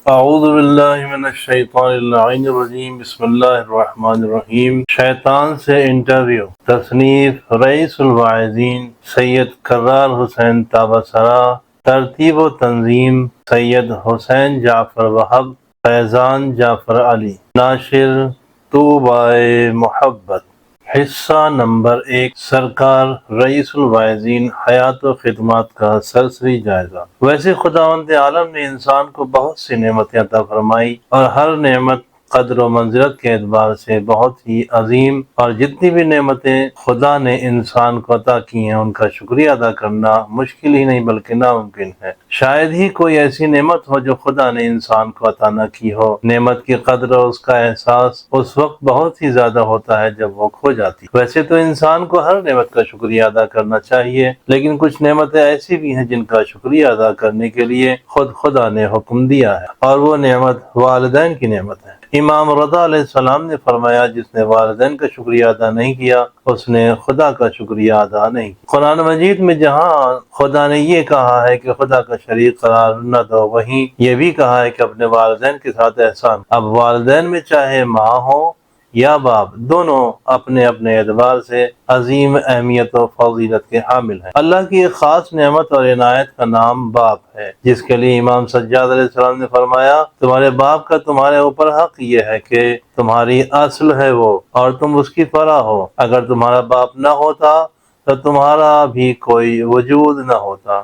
اعوذ باللہ من الشیطان اللعین الرجیم، بسم اللہ الرحمن الرحیم۔ شیطان سے انٹرویو، تصنیف رئیس الواعظین سید کرار حسین تابسرا، ترتیب و تنظیم سید حسین جعفر وہب، فیضان جعفر علی، ناشر طوبائے محبت۔ حصہ نمبر 1، سرکار رئیس الواعظین حیات و خدمات کا سرسری جائزہ۔ ویسے خداوند عالم نے انسان کو بہت سی نعمتیں عطا فرمائی اور ہر نعمت قدر و منزلت کے اعتبار سے بہت ہی عظیم، اور جتنی بھی نعمتیں خدا نے انسان کو عطا کی ہیں ان کا شکریہ ادا کرنا مشکل ہی نہیں بلکہ ناممکن ہے۔ شاید ہی کوئی ایسی نعمت ہو جو خدا نے انسان کو عطا نہ کی ہو۔ نعمت کی قدر اور اس کا احساس اس وقت بہت ہی زیادہ ہوتا ہے جب وہ کھو جاتی۔ ویسے تو انسان کو ہر نعمت کا شکریہ ادا کرنا چاہیے، لیکن کچھ نعمتیں ایسی بھی ہیں جن کا شکریہ ادا کرنے کے لیے خدا نے حکم دیا ہے، اور وہ نعمت والدین کی نعمت ہے۔ امام رضا علیہ السلام نے فرمایا، جس نے والدین کا شکریہ ادا نہیں کیا اس نے خدا کا شکریہ ادا نہیں کیا۔ قرآن مجید میں جہاں خدا نے یہ کہا ہے کہ خدا کا شریک قرار نہ دو، وہیں یہ بھی کہا ہے کہ اپنے والدین کے ساتھ احسان۔ اب والدین میں چاہے ماں ہو یا باپ، دونوں اپنے اپنے اعتبار سے عظیم اہمیت و فضیلت کے حامل ہیں۔ اللہ کی ایک خاص نعمت اور عنایت کا نام باپ ہے، جس کے لیے امام سجاد علیہ السلام نے فرمایا، تمہارے باپ کا تمہارے اوپر حق یہ ہے کہ تمہاری اصل ہے وہ اور تم اس کی فرع ہو۔ اگر تمہارا باپ نہ ہوتا تو تمہارا بھی کوئی وجود نہ ہوتا۔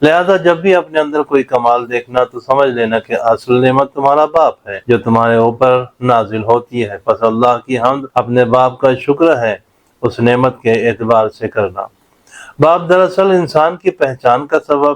لہذا جب بھی اپنے اندر کوئی کمال دیکھنا تو سمجھ لینا کہ اصل نعمت تمہارا باپ ہے جو تمہارے اوپر نازل ہوتی ہے۔ پس اللہ کی حمد اپنے باپ کا شکر ہے اس نعمت کے اعتبار سے کرنا۔ باپ دراصل انسان کی پہچان کا سبب،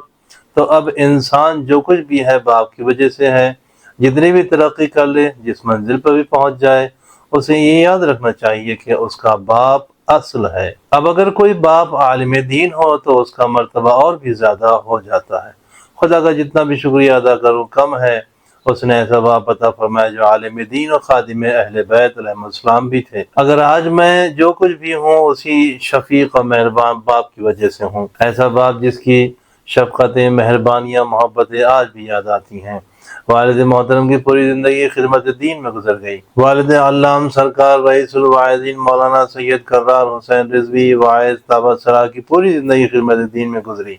تو اب انسان جو کچھ بھی ہے باپ کی وجہ سے ہے۔ جتنی بھی ترقی کر لے، جس منزل پر بھی پہنچ جائے، اسے یہ یاد رکھنا چاہیے کہ اس کا باپ اصل ہے۔ اب اگر کوئی باپ عالم دین ہو تو اس کا مرتبہ اور بھی زیادہ ہو جاتا ہے۔ خدا کا جتنا بھی شکریہ ادا کروں کم ہے، اس نے ایسا باپ عطا فرمایا جو عالم دین اور خادم اہل بیت علیہ السلام بھی تھے۔ اگر آج میں جو کچھ بھی ہوں اسی شفیق اور مہربان باپ کی وجہ سے ہوں۔ ایسا باپ جس کی شفقتیں، مہربانیاں، محبتیں آج بھی یاد آتی ہیں۔ والد محترم کی پوری زندگی خدمت دین میں گزر گئی۔ والد علام سرکار رئیس الواعظین مولانا سید کرار حسین رضوی واعظ تابسرا کی پوری زندگی خدمت دین میں گزری۔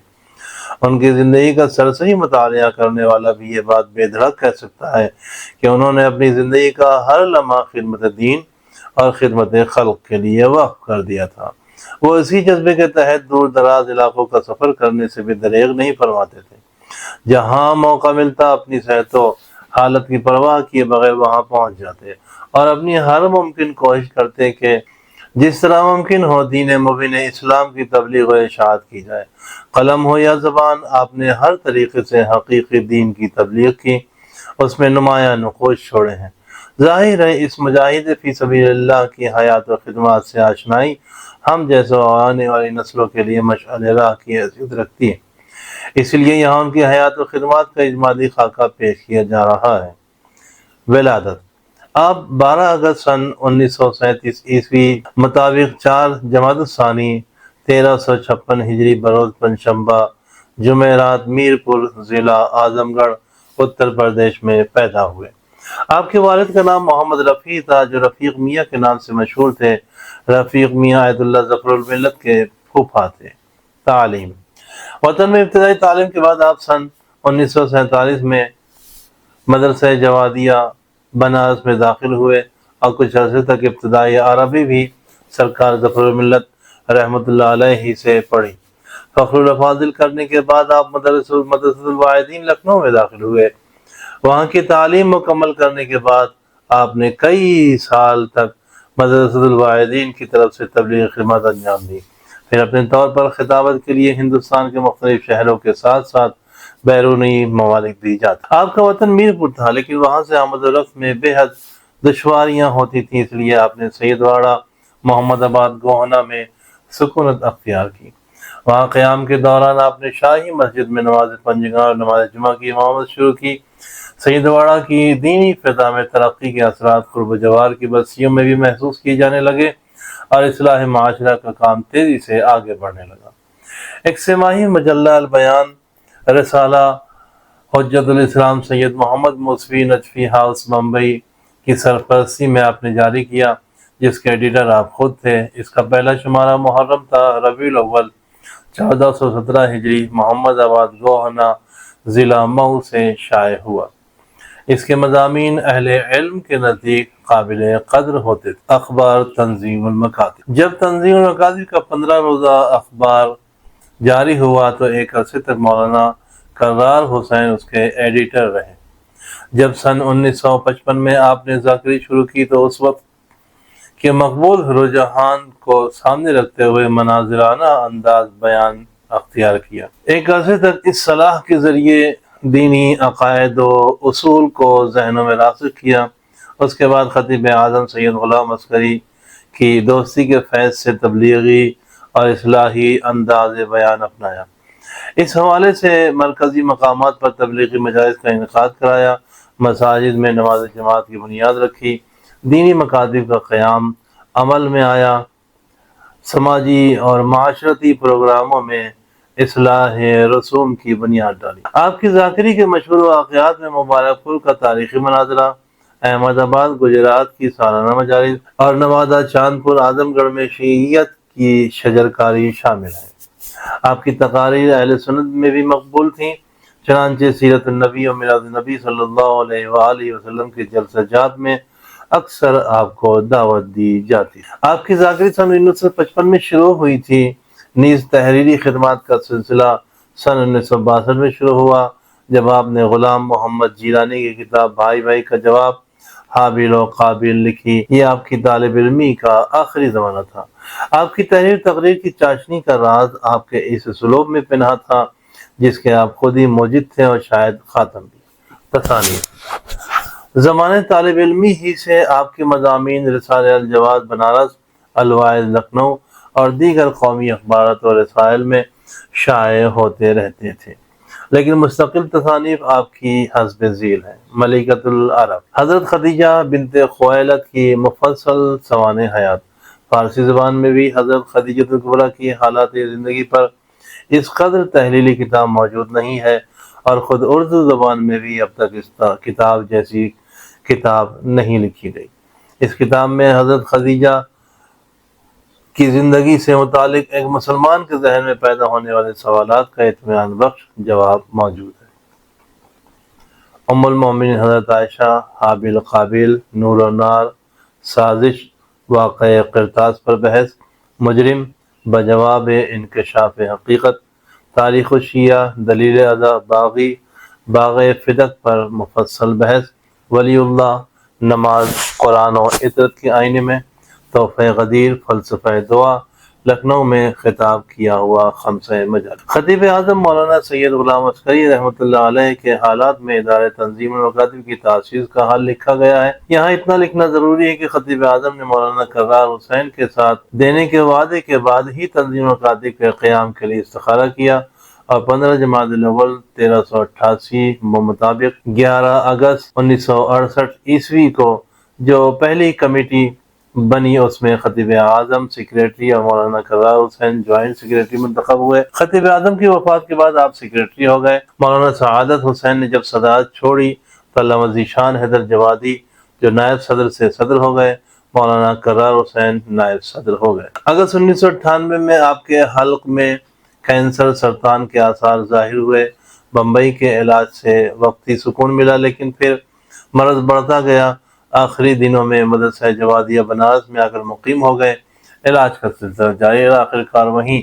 ان کی زندگی کا سرسری مطالعہ کرنے والا بھی یہ بات بے دھڑک کہہ سکتا ہے کہ انہوں نے اپنی زندگی کا ہر لمحہ خدمت دین اور خدمت خلق کے لیے وقف کر دیا تھا۔ وہ اسی جذبے کے تحت دور دراز علاقوں کا سفر کرنے سے بھی دریغ نہیں فرماتے تھے۔ جہاں موقع ملتا اپنی صحت و حالت کی پرواہ کیے بغیر وہاں پہنچ جاتے اور اپنی ہر ممکن کوشش کرتے کہ جس طرح ممکن ہو دین مبین اسلام کی تبلیغ و اشاعت کی جائے۔ قلم ہو یا زبان، آپ نے ہر طریقے سے حقیقی دین کی تبلیغ کی، اس میں نمایاں نقوش چھوڑے ہیں۔ ظاہر ہے اس مجاہد فی سبیل اللہ کی حیات و خدمات سے آشنائی ہم جیسے آنے والی نسلوں کے لیے مشعل راہ کی حیثیت رکھتی ہے۔ اس لیے یہاں ان کی حیات و خدمات کا اجمالی خاکہ پیش کیا جا رہا ہے۔ ولادت: آپ 12 اگست سن 1937 عیسوی مطابق 4 جمادی الثانی 1356 ہجری بروز پنجشنبہ جمعرات میرپور ضلع اعظم گڑھ اتر پردیش میں پیدا ہوئے۔ آپ کے والد کا نام محمد رفیع تھا جو رفیق میاں کے نام سے مشہور تھے۔ رفیق میاں آیت اللہ ظفر الملت کے پھوپھا تھے۔ تعلیم: وطن میں ابتدائی تعلیم کے بعد آپ سن 1947 میں مدرسہ جوادیہ بنارس میں داخل ہوئے اور کچھ عرصے تک ابتدائی عربی بھی سرکار ظفر الملت رحمۃ اللہ علیہ سے پڑھی۔ فخر الافاضل کرنے کے بعد آپ مدرسہ الواعظین لکھنؤ میں داخل ہوئے۔ وہاں کی تعلیم مکمل کرنے کے بعد آپ نے کئی سال تک مدرسہ الواعظین کی طرف سے تبلیغ خدمات انجام دی۔ پھر اپنے طور پر خطابت کے لیے ہندوستان کے مختلف شہروں کے ساتھ ساتھ بیرونی ممالک بھی جاتے۔ آپ کا وطن میرپور تھا، لیکن وہاں سے آمد و رفت میں بے حد دشواریاں ہوتی تھیں، اس لیے آپ نے سید واڑہ محمد آباد گوہنا میں سکونت اختیار کی۔ وہاں قیام کے دوران آپ نے شاہی مسجد میں نماز پنجگاہ اور نماز جمعہ کی امامت شروع کی۔ سید واڑہ کی دینی فضا میں ترقی کے اثرات قرب و جوار کی بستیوں میں بھی محسوس کیے جانے لگے اور اصلاح معاشرہ کا کام تیزی سے آگے بڑھنے لگا۔ ایک سہ ماہی مجلہ البیان رسالہ حجت الاسلام سید محمد موسوی نجفی ہاؤس ممبئی کی سرپرستی میں آپ نے جاری کیا، جس کے ایڈیٹر آپ خود تھے۔ اس کا پہلا شمارہ محرم تا ربیع الاول 1417 ہجری محمد آباد گوہنا ضلع مئو سے شائع ہوا۔ اس کے مضامین اہل علم کے نزدیک قابل قدر ہوتے تھے۔ اخبار تنظیم المکاتب۔ جب تنظیم المکاتب کا 15 روزہ اخبار جاری ہوا تو ایک عرصے تک مولانا کرار حسین اس کے ایڈیٹر رہے۔ جب سن 1955 میں آپ نے ذاکری شروع کی تو اس وقت کے مقبول رجحان کو سامنے رکھتے ہوئے مناظرانہ انداز بیان اختیار کیا۔ ایک عرصے تک اس صلاح کے ذریعے دینی عقائد و اصول کو ذہنوں میں راسخ کیا۔ اس کے بعد خطیب اعظم سید غلام عسکری کی دوستی کے فیض سے تبلیغی اور اصلاحی انداز بیان اپنایا۔ اس حوالے سے مرکزی مقامات پر تبلیغی مجالس کا انعقاد کرایا، مساجد میں نماز جماعت کی بنیاد رکھی، دینی مکاتب کا قیام عمل میں آیا، سماجی اور معاشرتی پروگراموں میں اصلاح رسوم کی بنیاد ڈالی۔ آپ کی ذاکری کے مشہور واقعات میں مبارک پور کا تاریخی مناظرہ، احمد آباد گجرات کی سالانہ مجالس اور نوادہ چاندپور اعظم گڑھ میں شیعیت کی شجرکاری شامل ہے۔ آپ کی تقاریر اہل سنت میں بھی مقبول تھیں، چنانچہ سیرت النبی و میلاد النبی صلی اللہ علیہ وآلہ وسلم کے جلسہ جات میں اکثر آپ کو دعوت دی جاتی۔ آپ کی ذاکری سن 1955 میں شروع ہوئی تھی، نیز تحریری خدمات کا سلسلہ سن 1962 میں شروع ہوا، جب آپ نے غلام محمد جیلانی کی کتاب بھائی بھائی کا جواب حابیل و قابیل لکھی۔ یہ آپ کی طالب علمی کا آخری زمانہ تھا۔ آپ کی تحریر تقریر کی چاشنی کا راز آپ کے اس اسلوب میں پنہا تھا جس کے آپ خود ہی موجد تھے اور شاید خاتم بھی۔ تصانیف۔ زمانے طالب علمی ہی سے آپ کے مضامین رسالہ الجواد بنارس، الواعظ لکھنؤ اور دیگر قومی اخبارات و رسائل میں شائع ہوتے رہتے تھے، لیکن مستقل تصانیف آپ کی حسب ذیل ہیں۔ ملکۃ العرب حضرت خدیجہ بنت خویلد کی مفصل سوانح حیات۔ فارسی زبان میں بھی حضرت خدیجہ الکبریٰ کی حالات زندگی پر اس قدر تحلیلی کتاب موجود نہیں ہے، اور خود اردو زبان میں بھی اب تک اس کتاب جیسی کتاب نہیں لکھی گئی۔ اس کتاب میں حضرت خدیجہ کی زندگی سے متعلق ایک مسلمان کے ذہن میں پیدا ہونے والے سوالات کا اطمینان بخش جواب موجود ہے۔ ام المومنین حضرت عائشہ، حابیل قابیل، نور و نار، سازش، واقعہ قرطاس پر بحث، مجرم بجواب انکشاف حقیقت، تاریخ الشیعہ، دلیل ازا، باغی، باغ فدق پر مفصل بحث، ولی اللہ، نماز، قرآن و عطرت کے آئینے میں، تحفہ غدیر، فلسفہ دعا، لکھنؤ میں خطاب کیا ہوا خمسہ مجالس۔ خطیب اعظم مولانا سید غلام عسکری رحمۃ اللہ علیہ کے حالات میں ادارہ تنظیم المکاتب کی تاسیس کا حال لکھا گیا ہے۔ یہاں اتنا لکھنا ضروری ہے کہ خطیب اعظم نے مولانا کرار حسین کے ساتھ دینے کے وعدے کے بعد ہی تنظیم المکاتب کے قیام کے لیے استخارہ کیا، اور 15 جمادی الاول 1388 مطابق 11 اگست 1968 عیسوی کو جو پہلی کمیٹی بنی اس میں خطیب اعظم سیکریٹری اور مولانا کرار حسین جوائنٹ سیکریٹری منتخب ہوئے۔ خطیب اعظم کی وفات کے بعد آپ سیکریٹری ہو گئے۔ مولانا سعادت حسین نے جب صدارت چھوڑی تو علامہ ذیشان حیدر جوادی جو نائب صدر سے صدر ہو گئے، مولانا کرار حسین نائب صدر ہو گئے۔ اگست 1998 میں آپ کے حلق میں کینسر سرطان کے آثار ظاہر ہوئے۔ بمبئی کے علاج سے وقتی سکون ملا، لیکن پھر مرض بڑھتا گیا۔ آخری دنوں میں مدرسہ جوادیہ بنارس میں آ کر مقیم ہو گئے۔ علاج کا سلسلہ جاری رہا۔ آخرکار وہیں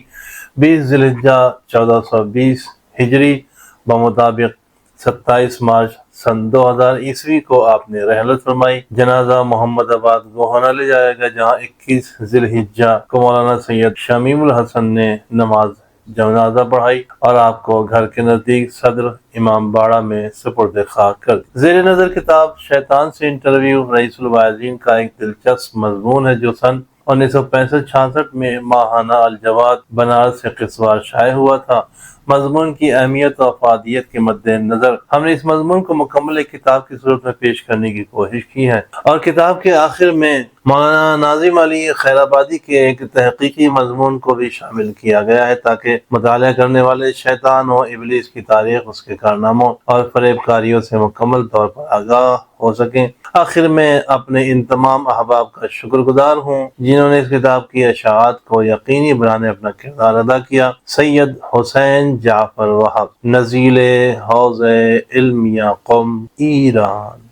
20 ذی الحجہ 1420 ہجری بمطابق 27 مارچ سن 2000 عیسوی کو آپ نے رحلت فرمائی۔ جنازہ محمد آباد گوہنا لے جایا گیا، جہاں 21 ذی الحجہ کو مولانا سید شمیم الحسن نے نماز جنازہ پڑھائی اور آپ کو گھر کے نزدیک صدر امام باڑہ میں سپرد خاک کر دی۔ زیر نظر کتاب شیطان سے انٹرویو رئیس الواعظین کا ایک دلچسپ مضمون ہے جو سن 1965-66 میں ماہانہ الجواد بنارس سے قسوار شائع ہوا تھا۔ مضمون کی اہمیت و افادیت کے مد نظر ہم نے اس مضمون کو مکمل ایک کتاب کی صورت میں پیش کرنے کی کوشش کی ہے، اور کتاب کے آخر میں مولانا ناظم علی خیرآبادی کے ایک تحقیقی مضمون کو بھی شامل کیا گیا ہے تاکہ مطالعہ کرنے والے شیطان و ابلیس کی تاریخ، اس کے کارناموں اور فریب کاریوں سے مکمل طور پر آگاہ ہو سکیں۔ آخر میں اپنے ان تمام احباب کا شکر گزار ہوں جنہوں نے اس کتاب کی اشاعت کو یقینی بنانے اپنا کردار ادا کیا۔ سید حسین جعفر وہب، نزیل حوض علمیہ قم، ایران۔